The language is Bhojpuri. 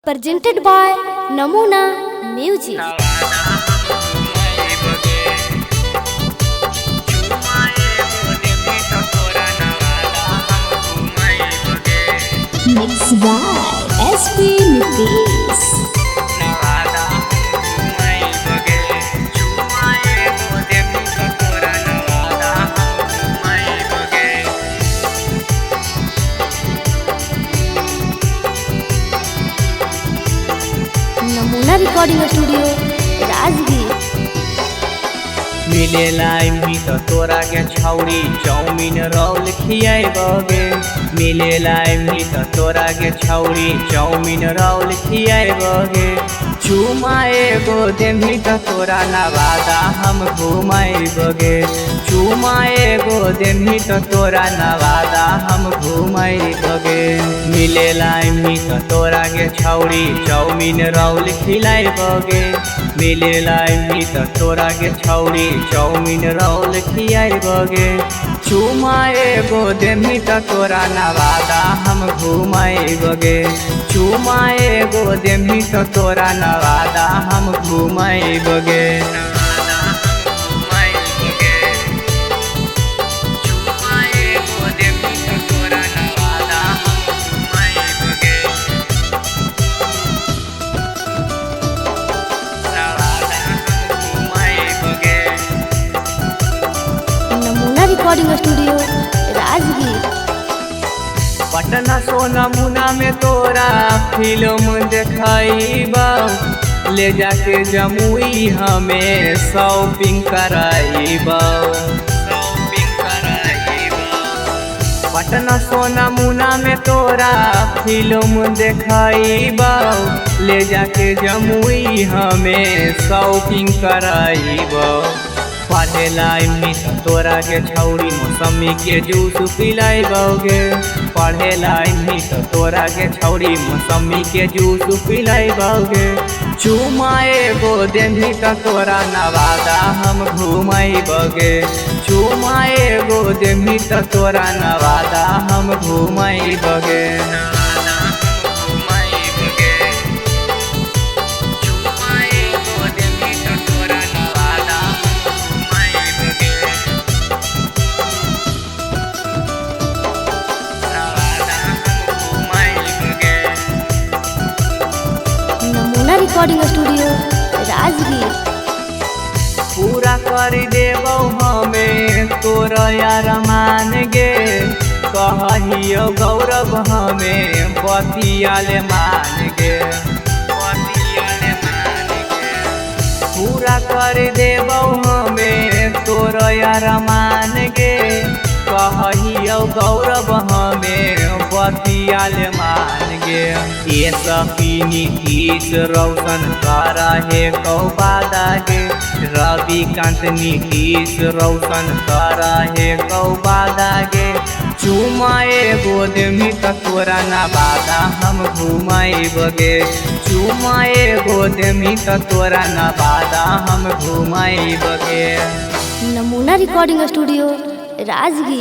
presented by Namuna Music. Mixed by SP Nitish. नमूना रिकॉर्डिंग स्टूडियो राजगीर। मिलेला इमली तो तोरा के छौरी चाउमीन रोल खियाबगे। मिलेला इमली तो तोरा के छौरी चाउमीन रोल खियाबगे। चुमा एगो देमी तो तोरा नवादा हम घुमाबगे। चुमा एगो देमी तो तोरा नवादा हम घुमाबगे। मिलेला इमली तो तोरा के छौरी चाउमीन रोल खिलाबगे। मिलेला इमली तो तोरा के छौरी चाउमीन रोल खियाबगे। चुमा एगो देमी तो तोरा नवादा हम घुमाबगे। चुमा एगो देमी तो तोरा नवादा हम घुमाबगे। नमूना रिकॉर्डिंग स्टूडियो राजगीर। पटना सोनामुना में तोरा फिल्म देखाइबा। ले जाके जमुई हमें शॉपिंग कराइबा। पटना सोनामुना में तोरा फिल्म देखाइबा। ले जाके जमुई हमें शॉपिंग कराइबा। पढ़ेला इमली तो तोरा के छौरी मौसमी के जूस पिलाबगे। पढ़ेला इमली तो तोरा के छौरी मौसमी के जूस पिलाबगे। चुमा एगो देमी तो तोरा नवादा हम घुमाबगे। चुमा एगो देमी तो तोरा नवादा हम घुमाबगे। नमूना रिकॉर्डिंग स्टूडियो राजगीर। पूरा कर देबो हमें तोरा यार मान गे। कहियो गौरव हमें बतियाले मान गे। पूरा कर देबो हमें तोरा यार मान गे। कहियो गौरव हमें बतियाले मान गे। ये सपीनी तीस रोशन करा है कौबादा गे। रविकांत नीतीश रोशन करा है कौबादा गे। चुमा एगो देमी तो तोरा नवादा हम घुमाबगे। चुमा एगो देमी तो तोरा नवादा हम घुमाबगे। नमूना रिकॉर्डिंग स्टूडियो राजगीर।